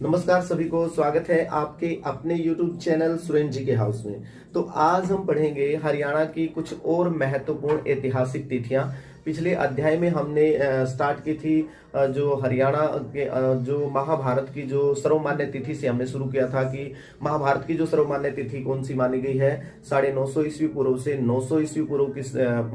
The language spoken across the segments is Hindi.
नमस्कार सभी को, स्वागत है आपके अपने YouTube चैनल सुरेंद्र जी के हाउस में। तो आज हम पढ़ेंगे हरियाणा की कुछ और महत्वपूर्ण ऐतिहासिक तिथियां। पिछले अध्याय में हमने स्टार्ट की थी जो हरियाणा के जो महाभारत की जो सर्वमान्य तिथि से हमने शुरू किया था कि महाभारत की जो सर्वमान्य तिथि कौन सी मानी गई है। 950 ईस्वी पूर्व से 900 ईस्वी पूर्व की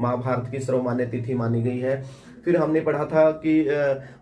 महाभारत की सर्वमान्य तिथि मानी गई है। फिर हमने पढ़ा था कि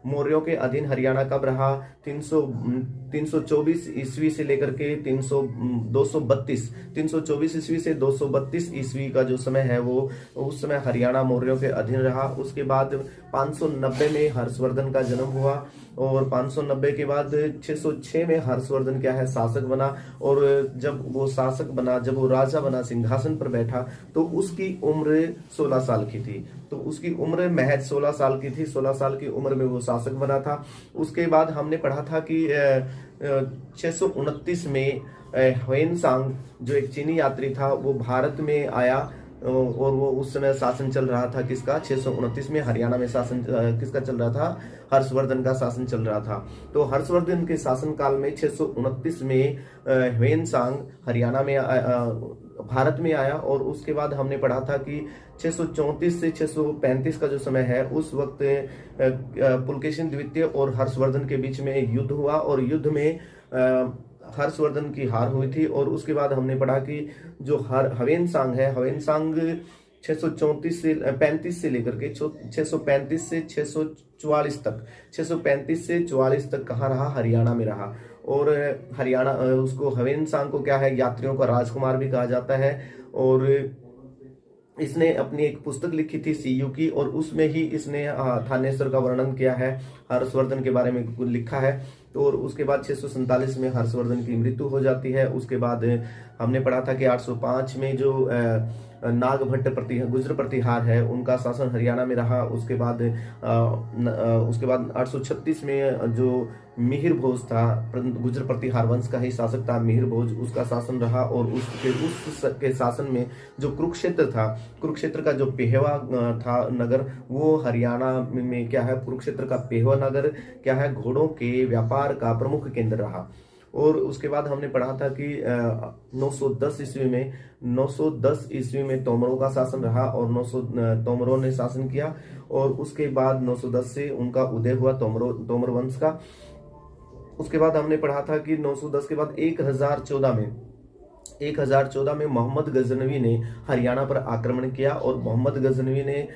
मौर्यों के अधीन हरियाणा कब रहा। 324 ईस्वी से लेकर के 324 ईस्वी से 232 ईस्वी का जो समय है वो उस समय हरियाणा मौर्यों के अधीन रहा। उसके बाद 590 में हर्षवर्धन का जन्म हुआ और 590 के बाद 606 में हर्षवर्धन क्या है, शासक बना। और जब वो शासक बना, जब वो राजा बना, सिंहासन पर बैठा, तो उसकी उम्र 16 साल की थी। तो उसकी उम्र महज 16 साल की थी। 16 साल की उम्र में वो शासक बना था। उसके बाद हमने पढ़ा था कि 629 में ह्वेनसांग जो एक चीनी यात्री था वो भारत में आया और वो उस समय शासन चल रहा था किसका, 629 में हरियाणा में शासन किसका चल रहा था, हर्षवर्धन का शासन चल रहा था। तो हर्षवर्धन के शासन काल में 629 में ह्वेनसांग हरियाणा में भारत में आया। और उसके बाद हमने पढ़ा था कि 634 से 635 का जो समय है उस वक्त पुलकेशिन द्वितीय और हर्षवर्धन के बीच में युद्ध हुआ और युद्ध में हर्षवर्धन की हार हुई थी। और उसके बाद हमने पढ़ा कि जो ह्वेनसांग है, ह्वेनसांग 634 से 35 से लेकर के 635 से 644 तक 635 से 44 तक कहाँ रहा, हरियाणा में रहा। और हरियाणा उसको ह्वेनसांग को क्या है, यात्रियों का राजकुमार भी कहा जाता है। और इसने अपनी एक पुस्तक लिखी थी सीयू की और उसमें ही इसने थानेश्वर का वर्णन किया है, हर्षवर्धन के बारे में लिखा है। तो और उसके बाद 647 में हर्षवर्धन की मृत्यु हो जाती है। उसके बाद हमने पढ़ा था कि 805 में जो नागभट्ट गुजर प्रतिहार है उनका शासन हरियाणा में रहा। उसके बाद 836 में जो मिहिर भोज था, गुजर प्रतिहार वंश का ही शासक था मिहिर भोज, उसका शासन रहा। और उसके शासन में जो कुरुक्षेत्र था, कुरुक्षेत्र का जो पेहवा था नगर, वो हरियाणा में क्या है, कुरुक्षेत्र का पेहवा नगर क्या है, घोड़ों के व्यापार का प्रमुख केंद्र रहा। और उसके बाद हमने पढ़ा था कि 910 ईस्वी में तोमरों का शासन रहा और 900 तोमरों ने शासन किया। और उसके बाद 910 से उनका उदय हुआ तोमर वंश का। उसके बाद हमने पढ़ा था कि 910 के बाद 1014 में मोहम्मद गजनवी ने हरियाणा पर आक्रमण किया और मोहम्मद गजनवी ने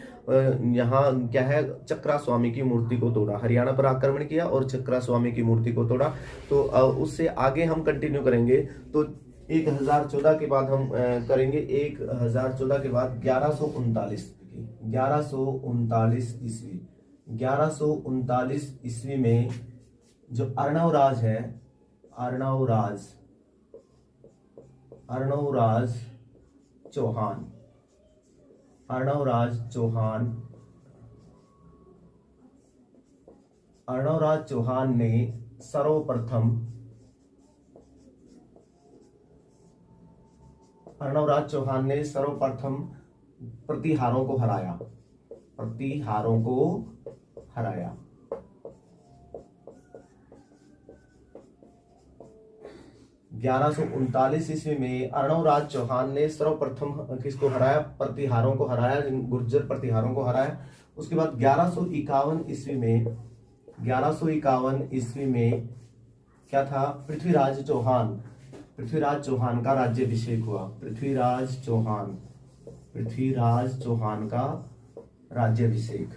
यहाँ क्या है, चक्रा स्वामी की मूर्ति को तोड़ा। हरियाणा पर आक्रमण किया और चक्रा स्वामी की मूर्ति को तोड़ा। तो उससे आगे हम कंटिन्यू करेंगे। तो 1014 के बाद हम करेंगे 1014 के बाद 1139 ईस्वी में जो अर्णव राज है, अर्णव राज चौहान ने सर्वप्रथम प्रतिहारों को हराया। 1139 ईस्वी में अर्णव राज चौहान ने सर्वप्रथम किसको हराया, प्रतिहारों को हराया, गुर्जर प्रतिहारों को हराया। उसके बाद 1151 ईस्वी में क्या था, पृथ्वीराज चौहान का राज्याभिषेक हुआ। पृथ्वीराज चौहान का राज्याभिषेक।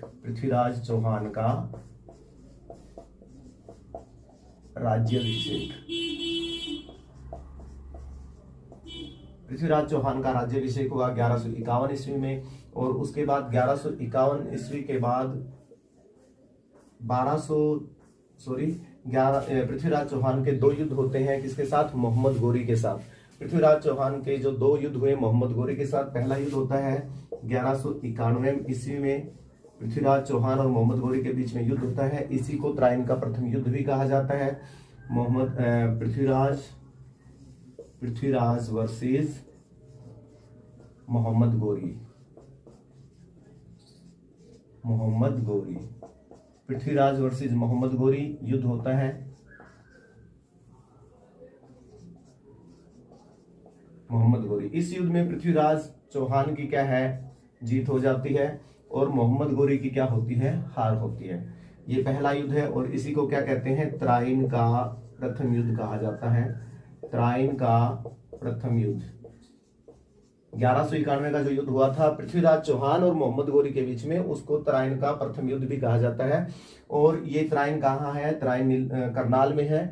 पृथ्वीराज चौहान का राज्याभिषेक हुआ 1151 ईस्वी में। और उसके बाद 1151 ईस्वी के बाद पृथ्वीराज चौहान के दो युद्ध होते हैं, किसके साथ, मोहम्मद गोरी के साथ। पृथ्वीराज चौहान के जो दो युद्ध हुए मोहम्मद गोरी के साथ, पहला युद्ध होता है 1191 ईस्वी में, पृथ्वीराज चौहान और मोहम्मद गोरी के बीच में युद्ध होता है। इसी को त्राइन का प्रथम युद्ध भी कहा जाता है। पृथ्वीराज वर्सेस मोहम्मद गोरी, पृथ्वीराज वर्सेस मोहम्मद गोरी युद्ध होता है मोहम्मद गोरी। इस युद्ध में पृथ्वीराज चौहान की क्या है, जीत हो जाती है और मोहम्मद गोरी की क्या होती है, हार होती है। ये पहला युद्ध है और इसी को क्या कहते हैं, तराइन का प्रथम युद्ध कहा जाता है। तराइन का प्रथम युद्ध 1191 का जो युद्ध हुआ था पृथ्वीराज चौहान और मोहम्मद गोरी के बीच में, उसको तराइन का प्रथम युद्ध भी कहा जाता है। और ये तराइन कहाँ है, तराइन करनाल में है,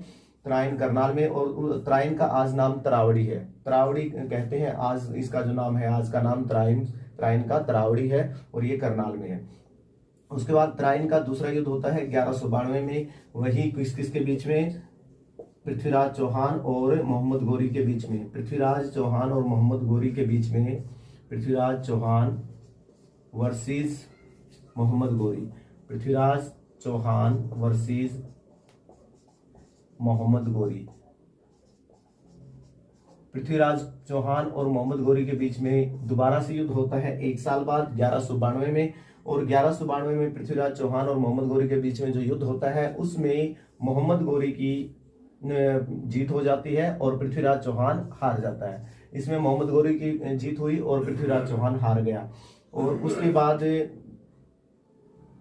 तराइन करनाल में। और तराइन का आज नाम तरावड़ी है, तरावड़ी कहते हैं आज, इसका जो नाम है आज का नाम तराइन, तराइन का तरावड़ी है और ये करनाल में है। उसके बाद तराइन का दूसरा युद्ध होता है 1192 में, वही किस किस के बीच में, पृथ्वीराज चौहान और मोहम्मद गोरी के बीच में, पृथ्वीराज चौहान और मोहम्मद गोरी के बीच में, पृथ्वीराज चौहान वर्सेस मोहम्मद गोरी, पृथ्वीराज चौहान वर्सेस मोहम्मद गोरी। पृथ्वीराज चौहान और मोहम्मद गोरी के बीच में दोबारा से युद्ध होता है 1 साल बाद 1192 में। और 1192 में पृथ्वीराज चौहान और मोहम्मद गोरी के बीच में जो युद्ध होता है उसमें मोहम्मद गोरी की जीत हो जाती है और पृथ्वीराज चौहान हार जाता है। इसमें मोहम्मद गोरी की जीत हुई और पृथ्वीराज चौहान हार गया। और उसके बाद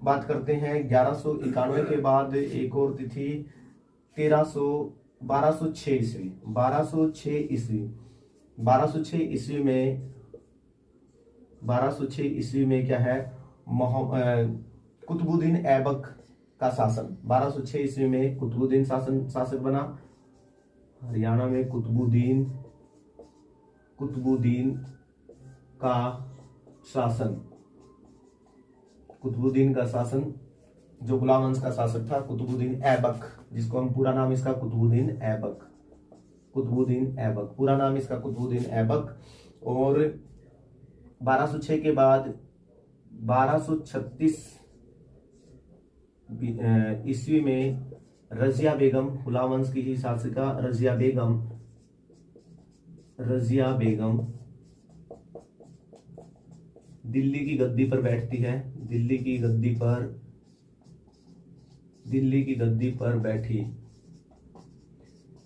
बात करते हैं 1191 के बाद एक और तिथि 1206 ईस्वी, 1206 ईस्वी, 1206 ईस्वी में, 1206 ईस्वी में क्या है, कुतुबुद्दीन ऐबक का शासन। 1206 ईस्वी में कुतुबुद्दीन शासक बना हरियाणा में। कुतुबुद्दीन का शासन, कुतुबुद्दीन का शासन, जो गुलाम वंश का शासक था कुतुबुद्दीन ऐबक, जिसको हम पूरा नाम इसका कुतुबुद्दीन ऐबक, कुतुबुद्दीन ऐबक पूरा नाम इसका कुतुबुद्दीन ऐबक। और 1206 के बाद 1236 ईस्वी में रजिया बेगम, गुलाम वंश की ही शासिका रजिया बेगम दिल्ली की गद्दी पर बैठती है, दिल्ली की गद्दी पर बैठी,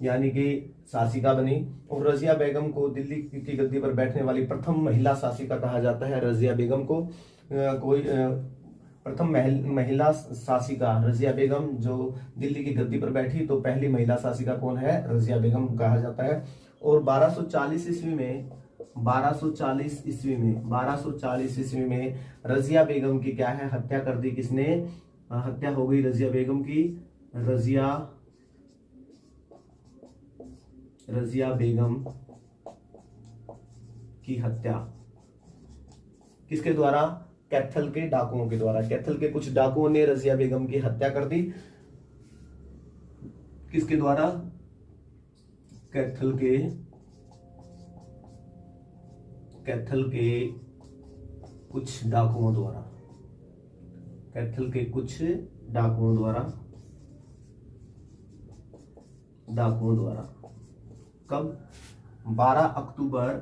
यानी कि शासिका बनी। और रजिया बेगम को दिल्ली की गद्दी पर बैठने वाली प्रथम महिला शासिका कहा जाता है। रजिया बेगम को प्रथम महिला शासिका रजिया बेगम जो दिल्ली की गद्दी पर बैठी, तो पहली महिला शासिका कौन है, रजिया बेगम कहा जाता है। और 1240 ईस्वी में रजिया बेगम की क्या है, हत्या कर दी। किसने, हत्या हो गई रजिया बेगम की। रजिया बेगम की हत्या किसके द्वारा, कैथल के डाकुओं के द्वारा। कैथल के कुछ डाकुओं ने रजिया बेगम की हत्या कर दी। किसके द्वारा, कैथल के कुछ डाकुओं द्वारा, कैथल के कुछ डाकुओं द्वारा। कब, 12 अक्टूबर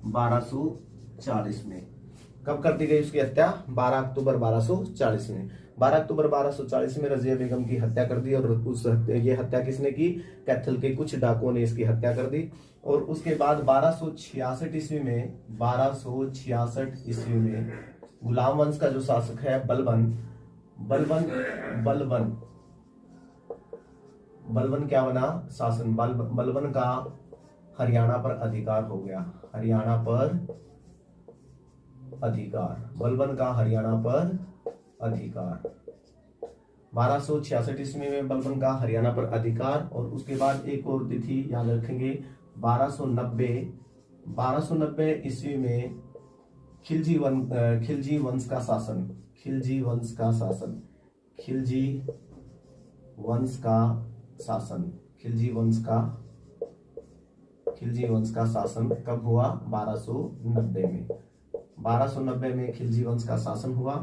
1240 में। कब कर दी गई उसकी हत्या, 12 अक्टूबर 1240 में। 12 अक्टूबर 1240 में रजिया बेगम की हत्या कर दी। और ये हत्या किसने की, कैथल के कुछ डाकुओं ने इसकी हत्या कर दी। और उसके बाद 1266 ईस्वी में गुलाम वंश का जो शासक है बलबन क्या बना, शासन। बलबन का हरियाणा पर अधिकार हो गया, बलबन का हरियाणा पर अधिकार। 1266 ईस्वी में बलबन का हरियाणा पर अधिकार। और उसके बाद एक और तिथि याद रखेंगे, 1290 ईस्वी में खिलजी वंश का शासन, खिलजी वंश का शासन कब हुआ, 1290 में। 1290 में खिलजी वंश का शासन हुआ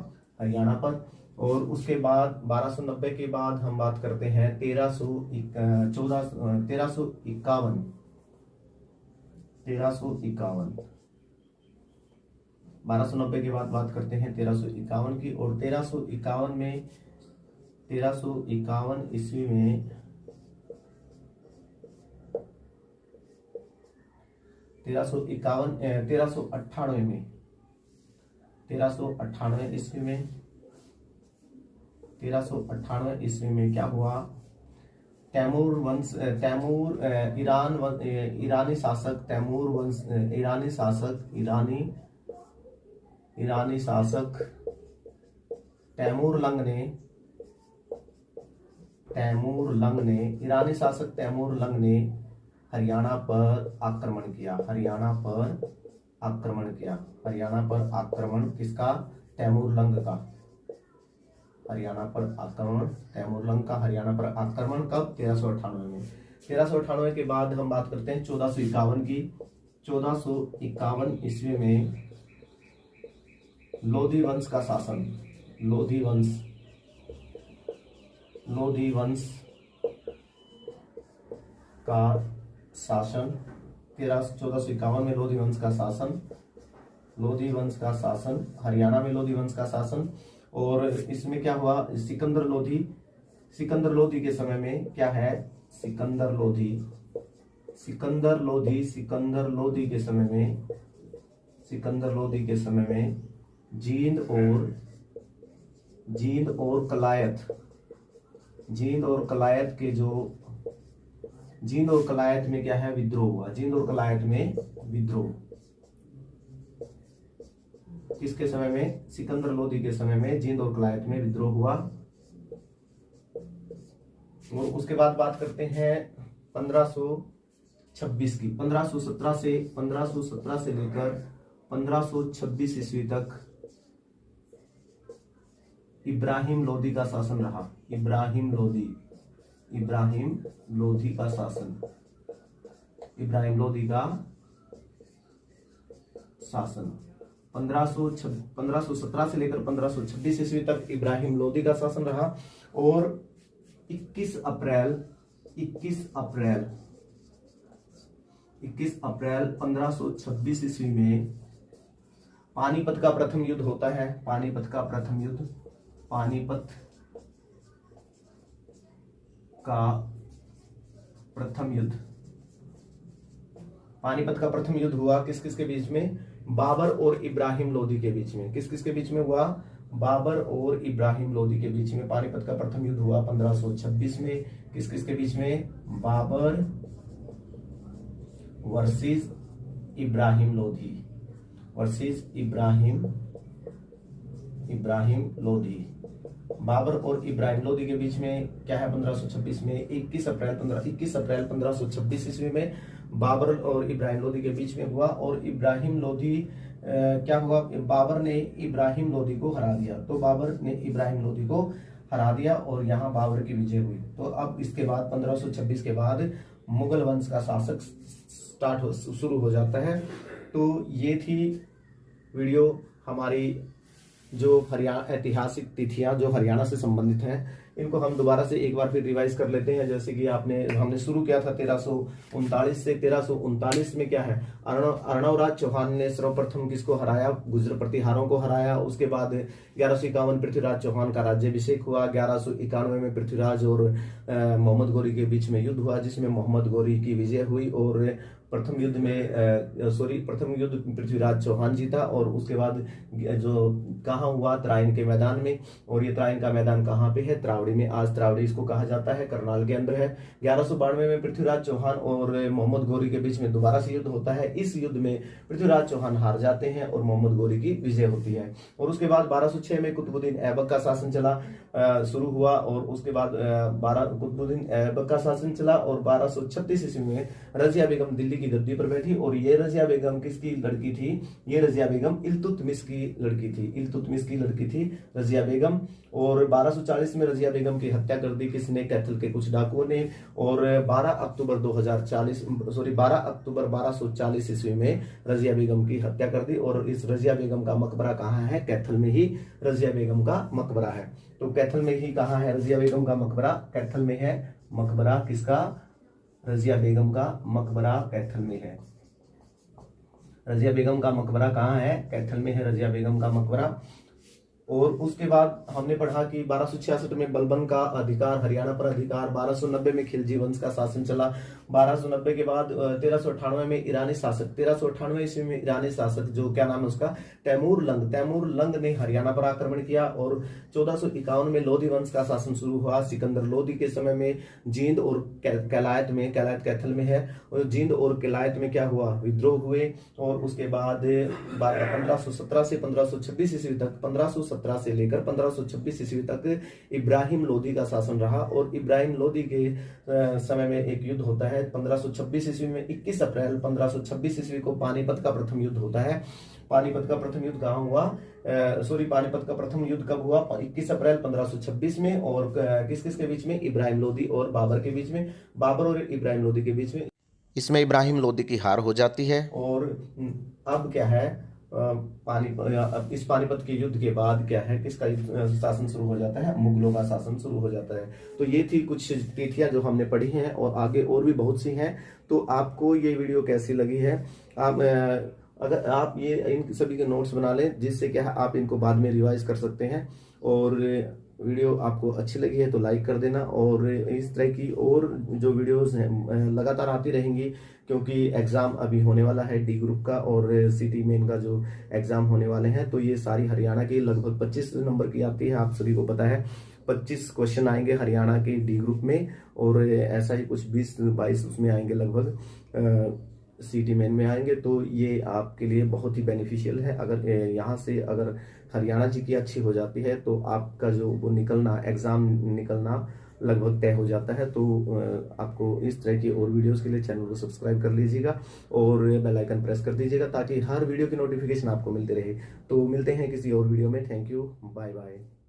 हरियाणा पर। और उसके बाद 1290 के बाद हम बात करते हैं 1351 1290 के बाद बात करते हैं 1351 की। और 1351 ईस्वी में 1398 में 1398 ईस्वी में क्या हुआ? तैमूर वंश ईरानी शासक तैमूर लंग ने हरियाणा पर आक्रमण किसका? तैमूर लंग का। हरियाणा पर आक्रमण कब? 1398 में। 1398 के बाद हम बात करते हैं 1451 की। 1451 ईस्वी में लोधी वंश का शासन। लोधी का शासन 1451 में लोधी वंश का शासन हरियाणा में लोधी वंश का शासन। और इसमें क्या हुआ? सिकंदर लोधी के समय में क्या है? सिकंदर लोधी के समय में जींद और कलायत में क्या है? विद्रोह हुआ। विद्रोह किसके समय में? सिकंदर लोधी के समय में जींद और कलायत में विद्रोह हुआ। और उसके बाद बात करते हैं 1526 की। 1517 से लेकर 1526 ईस्वी तक इब्राहिम लोधी का शासन रहा। इब्राहिम लोधी का शासन 1517 से लेकर 1526 ईस्वी तक इब्राहिम लोधी का शासन रहा। और 21 अप्रैल 1526 ईस्वी में पानीपत का प्रथम युद्ध होता है। पानीपत का प्रथम युद्ध हुआ किस के बीच में? बाबर और इब्राहिम लोधी के बीच में। किस के बीच में हुआ? बाबर और इब्राहिम लोधी के बीच में पानीपत का प्रथम युद्ध हुआ 1526 में। किस के बीच में? बाबर वर्सेस इब्राहिम लोधी। बाबर और इब्राहिम लोधी के बीच में क्या है? 1526 में 21 अप्रैल 1526 ईस्वी में बाबर और इब्राहिम लोधी के बीच में हुआ। और इब्राहिम लोधी क्या हुआ? बाबर ने इब्राहिम लोधी को हरा दिया। तो बाबर ने इब्राहिम लोधी को हरा दिया और यहाँ बाबर की विजय हुई। तो अब इसके बाद 1526 के बाद मुगल वंश का शासक शुरू हो जाता है। तो ये थी वीडियो हमारी जो ऐतिहासिक तिथियां जो हरियाणा से संबंधित हैं, इनको हम दोबारा से एक बार फिर रिवाइज कर लेते हैं। जैसे कि हमने शुरू किया था 1339 से। 1339 में क्या है? अर्णवराज चौहान ने सर्वप्रथम किसको हराया? गुर्जर प्रतिहारों को हराया। उसके बाद 1151 पृथ्वीराज चौहान का राज्याभिषेक हुआ। 1191 में पृथ्वीराज और मोहम्मद गोरी के बीच में युद्ध हुआ, जिसमें मोहम्मद गोरी की विजय हुई। और प्रथम युद्ध पृथ्वीराज चौहान जीता। और उसके बाद जो कहाँ हुआ? तराइन के मैदान में। और ये तराइन का मैदान कहाँ पे है? त्रावड़ी में। आज त्रावड़ी इसको कहा जाता है, करनाल के अंदर है। 1192 में पृथ्वीराज चौहान और मोहम्मद गोरी के बीच में दोबारा से युद्ध होता है। इस युद्ध में पृथ्वीराज चौहान हार जाते हैं और मोहम्मद गोरी की विजय होती है। और उसके बाद 1206 में कुतुबुद्दीन ऐबक का शासन शुरू हुआ। और उसके बाद कुतुबुद्दीन ऐबक का शासन चला। और 1236 ईस्वी में रजिया बेगम दिल्ली की गद्दी पर बैठी। और ये रजिया बेगम किसकी लड़की थी? ये रजिया बेगम इल्तुतमिश की लड़की थी रजिया बेगम। और 1240 में रजिया बेगम की हत्या कर दी किसने? कैथल के कुछ डाकुओं ने। और 12 अक्टूबर 1240 ईस्वी में रजिया बेगम की हत्या कर दी। और इस रजिया बेगम का मकबरा कहाँ है? कैथल में ही रजिया बेगम का मकबरा है। तो कैथल में ही कहाँ है रजिया बेगम का मकबरा? कैथल में है। मकबरा किसका? रजिया बेगम का मकबरा कैथल में है। रजिया बेगम का मकबरा कहाँ है? कैथल में है रजिया बेगम का मकबरा। और उसके बाद हमने पढ़ा कि 1266 में बलबन का अधिकार, हरियाणा पर अधिकार। 1290 में खिलजी वंश का शासन चला। 1290 के बाद 1398 में ईरानी शासक, 1398 ईस्वी में ईरानी शासक जो क्या नाम है उसका, तैमूर लंग ने हरियाणा पर आक्रमण किया। और 1451 में लोधी वंश का शासन शुरू हुआ। सिकंदर लोधी के समय में जींद और कैलायत में, कैलायत कैथल में है, और जींद और कैलायत में क्या हुआ, विद्रोह हुए। और उसके बाद 1517 से 1526 ईस्वी तक, 1517 से लेकर 1526 ईस्वी तक इब्राहिम लोदी का शासन रहा। और इब्राहिम लोदी के समय में एक युद्ध होता है 1526 ईस्वी में। 21 अप्रैल 1526 ईस्वी को पानीपत का प्रथम युद्ध होता है। पानीपत का प्रथम युद्ध कहाँ हुआ, पानीपत का प्रथम युद्ध कब हुआ, 21 अप्रैल 1526 में। और किस किस के बीच में, इब्राहिम लोदी और बाबर के बीच में, बाबर और इब्राहिम लोदी के बीच में। इसमें इब्राहिम लोदी की हार हो जाती है। और अब क्या है, इस पानीपत के युद्ध के बाद क्या है, किसका शासन शुरू हो जाता है, मुगलों का शासन शुरू हो जाता है। तो ये थी कुछ तिथियां जो हमने पढ़ी हैं, और आगे और भी बहुत सी हैं। तो आपको ये वीडियो कैसी लगी है, आप अगर आप ये इन सभी के नोट्स बना लें, जिससे क्या है आप इनको बाद में रिवाइज कर सकते हैं। और वीडियो आपको अच्छी लगी है तो लाइक कर देना, और इस तरह की और जो वीडियोस हैं लगातार आती रहेंगी, क्योंकि एग्ज़ाम अभी होने वाला है डी ग्रुप का और सिटी मेन का जो एग्ज़ाम होने वाले हैं। तो ये सारी हरियाणा की लगभग 25 नंबर की आती है, आप सभी को पता है। 25 क्वेश्चन आएंगे हरियाणा के डी ग्रुप में, और ऐसा ही कुछ 20-22 उसमें आएंगे लगभग, सिटी मेन में आएंगे। तो ये आपके लिए बहुत ही बेनिफिशियल है। अगर यहाँ से अगर हरियाणा जी की अच्छी हो जाती है तो आपका जो वो निकलना, एग्ज़ाम निकलना लगभग तय हो जाता है। तो आपको इस तरह की और वीडियोस के लिए चैनल को सब्सक्राइब कर लीजिएगा और बेल आइकन प्रेस कर दीजिएगा, ताकि हर वीडियो की नोटिफिकेशन आपको मिलते रहे। तो मिलते हैं किसी और वीडियो में। Thank you, bye bye.